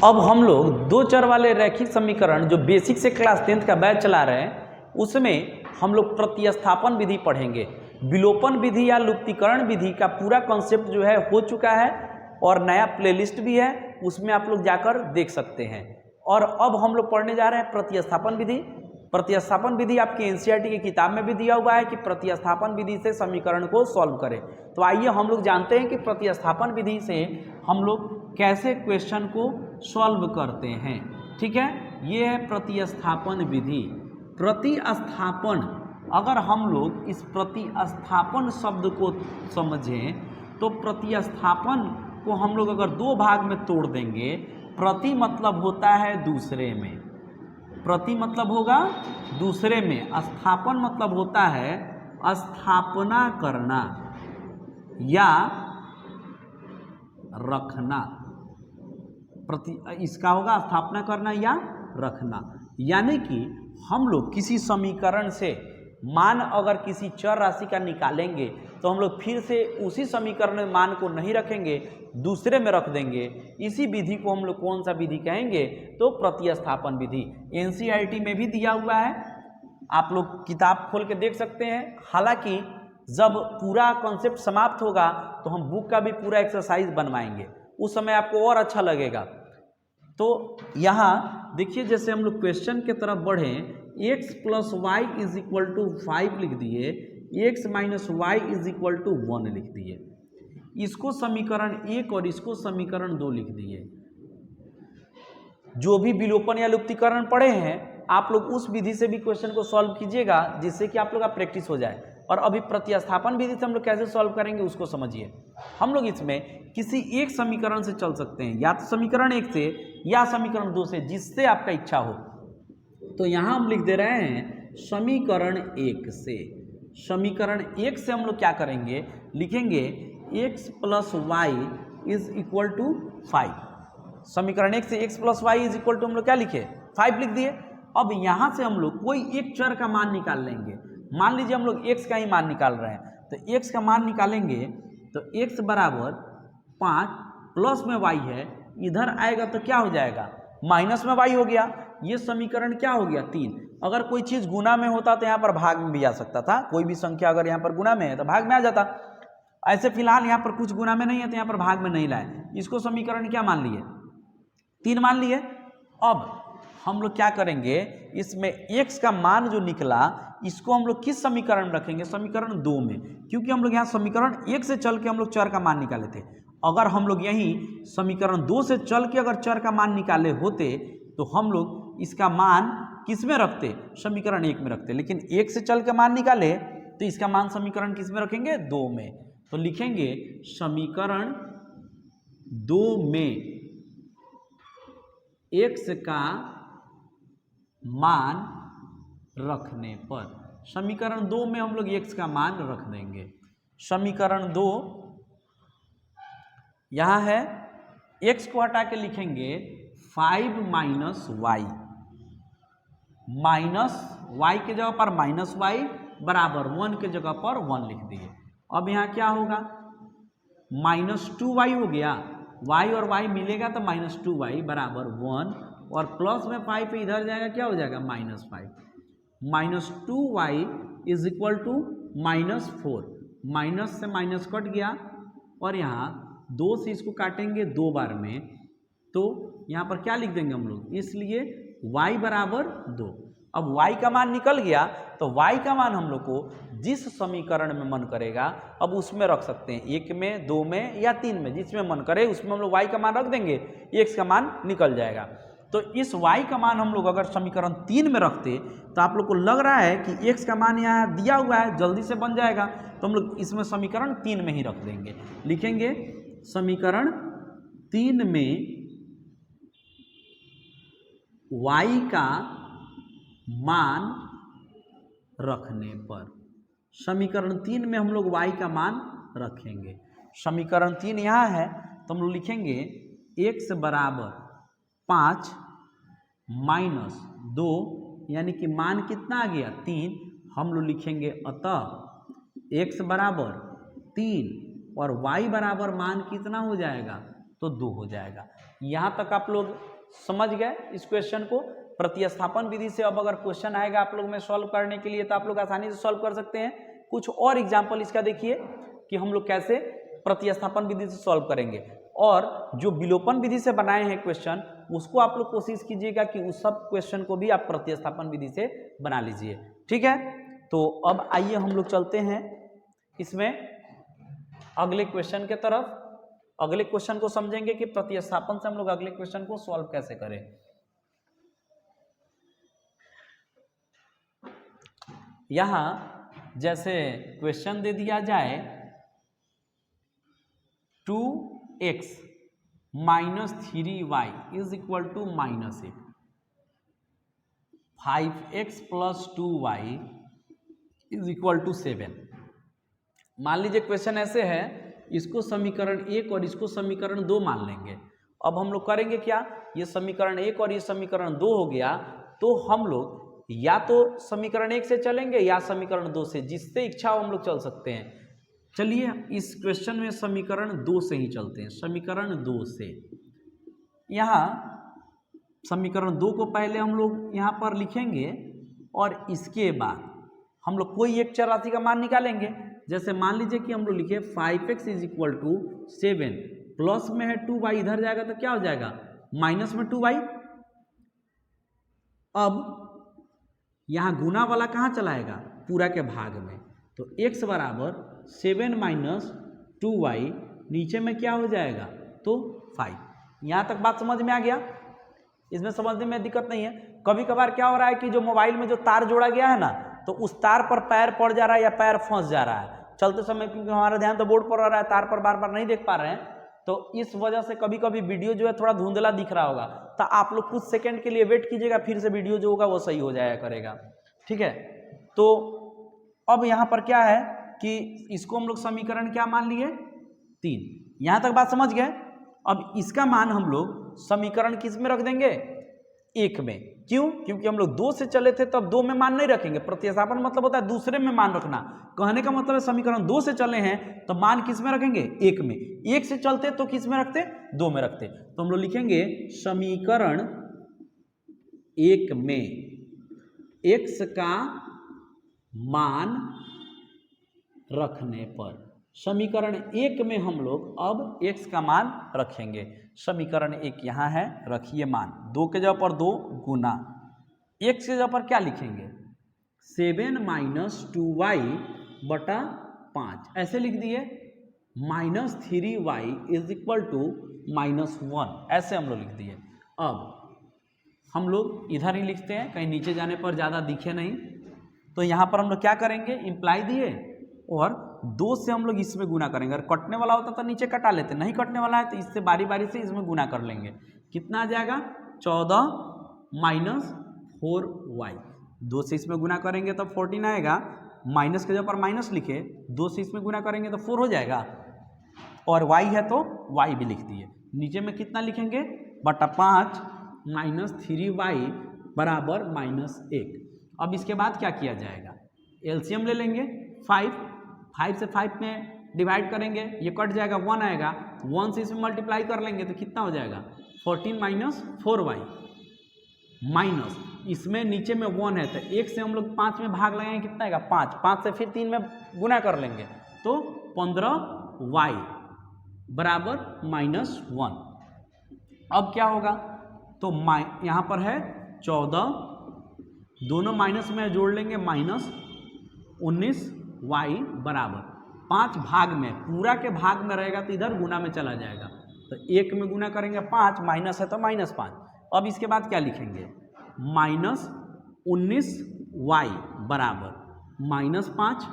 अब हम लोग दो चर वाले रैखिक समीकरण जो बेसिक से क्लास 10th का बैच चला रहे हैं उसमें हम लोग प्रतिस्थापन विधि पढ़ेंगे। विलोपन विधि या लुप्तीकरण विधि का पूरा कॉन्सेप्ट जो है हो चुका है और नया प्लेलिस्ट भी है, उसमें आप लोग जाकर देख सकते हैं। और अब हम लोग पढ़ने जा रहे हैं प्रतिस्थापन विधि। प्रतिस्थापन विधि आपकी एनसीईआरटी की किताब में भी दिया हुआ है कि प्रतिस्थापन विधि से समीकरण को सॉल्व करें। तो आइए हम लोग जानते हैं कि प्रतिस्थापन विधि से हम लोग कैसे क्वेश्चन को सॉल्व करते हैं। ठीक है, ये है प्रतिस्थापन विधि। प्रतिस्थापन, अगर हम लोग इस प्रतिस्थापन शब्द को समझें तो प्रतिस्थापन को हम लोग अगर दो भाग में तोड़ देंगे, प्रति मतलब होता है दूसरे में, प्रति मतलब होगा दूसरे में, स्थापन मतलब होता है स्थापना करना या रखना। इसका होगा स्थापना करना या रखना। यानी कि हम लोग किसी समीकरण से मान अगर किसी चर राशि का निकालेंगे तो हम लोग फिर से उसी समीकरण में मान को नहीं रखेंगे, दूसरे में रख देंगे। इसी विधि को हम लोग कौन सा विधि कहेंगे? तो प्रतिस्थापन विधि। एनसीईआरटी में भी दिया हुआ है, आप लोग किताब खोल के देख सकते हैं। हालांकि जब पूरा कॉन्सेप्ट समाप्त होगा तो हम बुक का भी पूरा एक्सरसाइज बनवाएंगे, उस समय आपको और अच्छा लगेगा। तो यहाँ देखिए, जैसे हम लोग क्वेश्चन के तरफ बढ़ें, x plus Y is equal to 5 लिख दिए, x minus Y is equal to 1 लिख दिए। इसको समीकरण 1 और इसको समीकरण 2 लिख दिए। जो भी विलोपन या लुप्तीकरण पढ़े हैं आप लोग उस विधि से भी क्वेश्चन को सॉल्व कीजिएगा, जिससे कि आप लोग का प्रैक्टिस हो जाए। और अभी प्रतिस्थापन विधि से हम लोग कैसे सॉल्व करेंगे उसको समझिए। हम लोग इसमें किसी एक समीकरण से चल सकते हैं, या तो समीकरण 1 से या समीकरण 2 से, जिससे आपका इच्छा हो। तो यहाँ हम लिख दे रहे हैं समीकरण 1 से। समीकरण 1 से हम लोग क्या करेंगे, लिखेंगे x plus Y is equal to 5। समीकरण 1 से x plus Y is equal to हम लोग क्या लिखे, 5 लिख दिए। अब यहाँ से हम लोग कोई एक चर का मान निकाल लेंगे। मान लीजिए हम लोग x का ही मान निकाल रहे हैं, तो x का मान निकालेंगे तो x बराबर 5 प्लस में y है, इधर आएगा तो क्या हो जाएगा, माइनस में y हो गया। ये समीकरण क्या हो गया, 3। अगर कोई चीज़ गुना में होता तो यहाँ पर भाग में भी आ सकता था। कोई भी संख्या अगर यहाँ पर गुना में है तो भाग में आ जाता। ऐसे फिलहाल यहाँ पर कुछ गुना में नहीं है तो यहाँ पर भाग में नहीं लाए। इसको समीकरण क्या मान लिए, 3 मान लिए। अब हम लोग क्या करेंगे, इसमें x का मान जो निकला इसको हम लोग किस समीकरण में रखेंगे, समीकरण 2 में। क्योंकि हम लोग यहाँ समीकरण 1 से चल के हम लोग चर का मान निकाले थे। अगर हम लोग यहीं समीकरण 2 से चल के अगर चर का मान निकाले होते तो हम लोग इसका मान किस में रखते, समीकरण 1 में रखते। लेकिन 1 से चल के मान निकाले तो इसका मान समीकरण किस में रखेंगे, 2 में। तो लिखेंगे समीकरण 2 में x का मान रखने पर, समीकरण 2 में हम लोग x का मान रख देंगे। समीकरण 2 यहाँ है, x को हटा के लिखेंगे 5 माइनस वाई, माइनस वाई के जगह पर माइनस वाई बराबर 1 के जगह पर 1 लिख दिए। अब यहाँ क्या होगा, -2y हो गया, y और y मिलेगा तो -2y बराबर 1, और प्लस में 5 इधर जाएगा, क्या हो जाएगा, -5। -2y is equal to -4, minus से माइनस कट गया और यहाँ 2 से इसको काटेंगे 2 बार में, तो यहाँ पर क्या लिख देंगे हम लोग, इसलिए y बराबर 2। अब y का मान निकल गया तो y का मान हम लोग को जिस समीकरण में मन करेगा अब उसमें रख सकते हैं, 1 में, 2 में या 3 में, जिसमें मन करे उसमें हम लोग y का मान रख देंगे, x का मान निकल जाएगा। तो इस y का मान हम लोग अगर समीकरण 3 में रखते तो आप लोग को लग रहा है कि x का मान यहाँ दिया हुआ है, जल्दी से बन जाएगा, तो हम लोग इसमें समीकरण 3 में ही रख देंगे। लिखेंगे समीकरण 3 में y का मान रखने पर, समीकरण 3 में हम लोग y का मान रखेंगे। समीकरण 3 यहाँ है तो हम लोग लिखेंगे x बराबर 5 माइनस 2, यानी कि मान कितना आ गया, 3। हम लोग लिखेंगे अतः x बराबर 3 और y बराबर मान कितना हो जाएगा, तो 2 हो जाएगा। यहाँ तक आप लोग समझ गए इस क्वेश्चन को। प्रतिस्थापन विधि से अब अगर क्वेश्चन आएगा आप लोग में सॉल्व करने के लिए तो आप लोग आसानी से सॉल्व कर सकते हैं। कुछ और एग्जाम्पल इसका देखिए कि हम लोग कैसे प्रतिस्थापन विधि से सॉल्व करेंगे, और जो विलोपन विधि से बनाए हैं क्वेश्चन उसको आप लोग कोशिश कीजिएगा कि उस सब क्वेश्चन को भी आप प्रतिस्थापन विधि से बना लीजिए, ठीक है। तो अब आइए हम लोग चलते हैं इसमें अगले क्वेश्चन के तरफ। अगले क्वेश्चन को समझेंगे कि प्रतिस्थापन से हम लोग अगले क्वेश्चन को सॉल्व कैसे करें। यहां जैसे क्वेश्चन दे दिया जाए 2x minus 3y is equal to -1, 5x plus 2y is equal to 7। मान लीजिए क्वेश्चन ऐसे है, इसको समीकरण 1 और इसको समीकरण 2 मान लेंगे। अब हम लोग करेंगे क्या, ये समीकरण 1 और ये समीकरण 2 हो गया, तो हम लोग या तो समीकरण 1 से चलेंगे या समीकरण 2 से, जिससे इच्छा हो हम लोग चल सकते हैं। चलिए इस क्वेश्चन में समीकरण 2 से ही चलते हैं। समीकरण 2 से यहाँ समीकरण 2 को पहले हम लोग यहाँ पर लिखेंगे और इसके बाद हम लोग कोई एक चर राशि का मान निकालेंगे। जैसे मान लीजिए कि हम लोग लिखे 5x is equal to 7, plus में है 2y, इधर जाएगा तो क्या हो जाएगा माइनस में 2y। अब यहाँ गुना वाला कहाँ चलाएगा, पूरा के भाग में, तो x बराबर 7 माइनस 2y, नीचे में क्या हो जाएगा तो 5। यहाँ तक बात समझ में आ गया, इसमें समझने में दिक्कत नहीं है। कभी कभार क्या हो रहा है कि जो मोबाइल में जो तार जोड़ा गया है ना, तो उस तार पर पैर पड़ जा रहा है या पैर फंस जा रहा है चलते समय, क्योंकि हमारा ध्यान तो बोर्ड पर रह रहा है, तार पर बार बार नहीं देख पा रहे हैं, तो इस वजह से कभी कभी वीडियो जो है थोड़ा धुंधला दिख रहा होगा। तो आप लोग कुछ सेकंड के लिए वेट कीजिएगा, फिर से वीडियो जो होगा वो सही हो जाया करेगा, ठीक है। तो अब यहाँ पर क्या है कि इसको हम लोग समीकरण क्या मान लिए 3। यहाँ तक बात समझ गए। अब इसका मान हम लोग समीकरण किस में रख देंगे 1 में। क्यों, क्योंकि हम लोग 2 से चले थे, तब 2 में मान नहीं रखेंगे। प्रतिस्थापन मतलब होता है दूसरे में मान रखना। कहने का मतलब है समीकरण 2 से चले हैं तो मान किस में रखेंगे 1 में। 1 से चलते तो किस में रखते 2 में रखते। तो हम लोग लिखेंगे समीकरण 1 में x का मान रखने पर, समीकरण 1 में हम लोग अब x का मान रखेंगे। समीकरण 1 यहाँ है, रखिए मान, 2 के जगह पर 2 गुना x के जगह पर क्या लिखेंगे 7 माइनस 2y बटा 5, ऐसे लिख दिए। Minus 3y is equal to -1, ऐसे हम लोग लिख दिए। अब हम लोग इधर ही लिखते हैं, कहीं नीचे जाने पर ज़्यादा दिखे नहीं। तो यहाँ पर हम लोग क्या करेंगे, इम्प्लाई दिए और 2 से हम लोग इसमें गुना करेंगे। अगर कटने वाला होता तो नीचे कटा लेते, नहीं कटने वाला है तो इससे बारी बारी से इसमें गुना कर लेंगे। कितना आ जाएगा 14 माइनस 4y, 2 से इसमें गुना करेंगे तो 14 आएगा। माइनस के जगह पर माइनस लिखे, 2 से इसमें गुना करेंगे तो 4 हो जाएगा, और y है तो y भी लिख दिए। नीचे में कितना लिखेंगे बटा 5 माइनस 3y बराबर -1। अब इसके बाद क्या किया जाएगा, एलसीएम ले लेंगे। 5 से 5 में डिवाइड करेंगे, ये कट जाएगा, 1 आएगा। 1 से इसमें मल्टीप्लाई कर लेंगे तो कितना हो जाएगा 14 माइनस 4y माइनस, इसमें नीचे में 1 है तो 1 से हम लोग 5 में भाग लगाएंगे, कितना आएगा 5। 5 से फिर 3 में गुना कर लेंगे तो 15y बराबर -1। अब क्या होगा तो यहाँ पर है 14, दोनों माइनस में जोड़ लेंगे -19y बराबर 5 भाग में, पूरा के भाग में रहेगा तो इधर गुना में चला जाएगा। तो 1 में गुना करेंगे 5, माइनस है तो -5। अब इसके बाद क्या लिखेंगे -19y बराबर -5,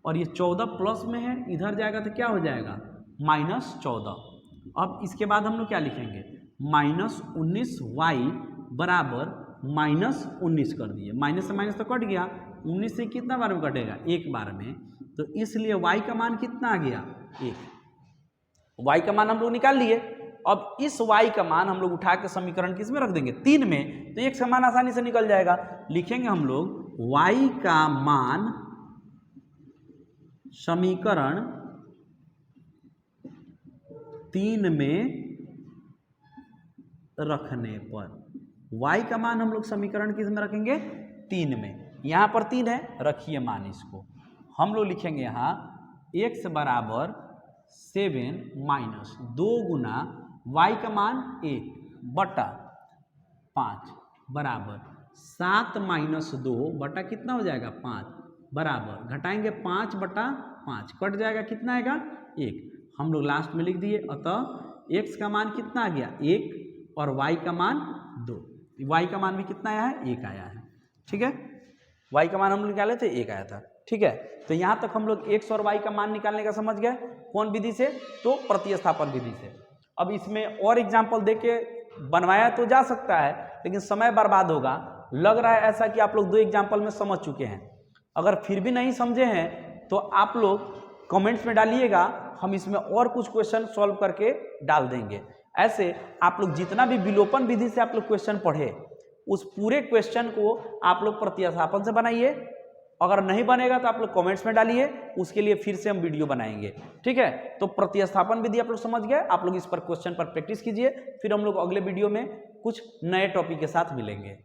और ये 14 प्लस में है, इधर जाएगा तो क्या हो जाएगा -14। अब इसके बाद हम लोग क्या लिखेंगे -19y बराबर -19 कर दिए। माइनस से माइनस तो कट गया, 19 से कितना बार में कटेगा 1 बार में, तो इसलिए y का मान कितना आ गया 1। y का मान हम लोग निकाल लिए। अब इस y का मान हम लोग उठा के समीकरण किस में रख देंगे 3 में, तो एक का मान आसानी से निकल जाएगा। लिखेंगे हम लोग y का मान समीकरण 3 में रखने पर y का मान हम लोग समीकरण किस में रखेंगे 3 में। यहाँ पर 3 है, रखिए मान इसको। हम लोग लिखेंगे यहाँ x बराबर 7 माइनस 2 गुना y का मान 1 बटा 5 बराबर 7 माइनस 2 बटा कितना हो जाएगा 5 बराबर घटाएंगे 5 बटा 5 कट जाएगा, कितना आएगा 1। हम लोग लास्ट में लिख दिए। अतः x का मान कितना आ गया 1 और y का मान 2। y का मान भी कितना आया है 1 आया है। ठीक है, y का मान हम लोग निकाले थे 1 आया था। ठीक है, तो यहाँ तक हम लोग x और y का मान निकालने का समझ गए। कौन विधि से? तो प्रतिस्थापन विधि से। अब इसमें और एग्जाम्पल दे के बनवाया तो जा सकता है, लेकिन समय बर्बाद होगा। लग रहा है ऐसा कि आप लोग 2 एग्जाम्पल में समझ चुके हैं। अगर फिर भी नहीं समझे हैं तो आप लोग कमेंट्स में डालिएगा, हम इसमें और कुछ क्वेश्चन सॉल्व करके डाल देंगे। ऐसे आप लोग जितना भी विलोपन विधि से आप लोग क्वेश्चन पढ़े, उस पूरे क्वेश्चन को आप लोग प्रतिस्थापन से बनाइए। अगर नहीं बनेगा तो आप लोग कमेंट्स में डालिए, उसके लिए फिर से हम वीडियो बनाएंगे। ठीक है, तो प्रतिस्थापन विधि आप लोग समझ गए। आप लोग इस पर क्वेश्चन पर प्रैक्टिस कीजिए, फिर हम लोग अगले वीडियो में कुछ नए टॉपिक के साथ मिलेंगे।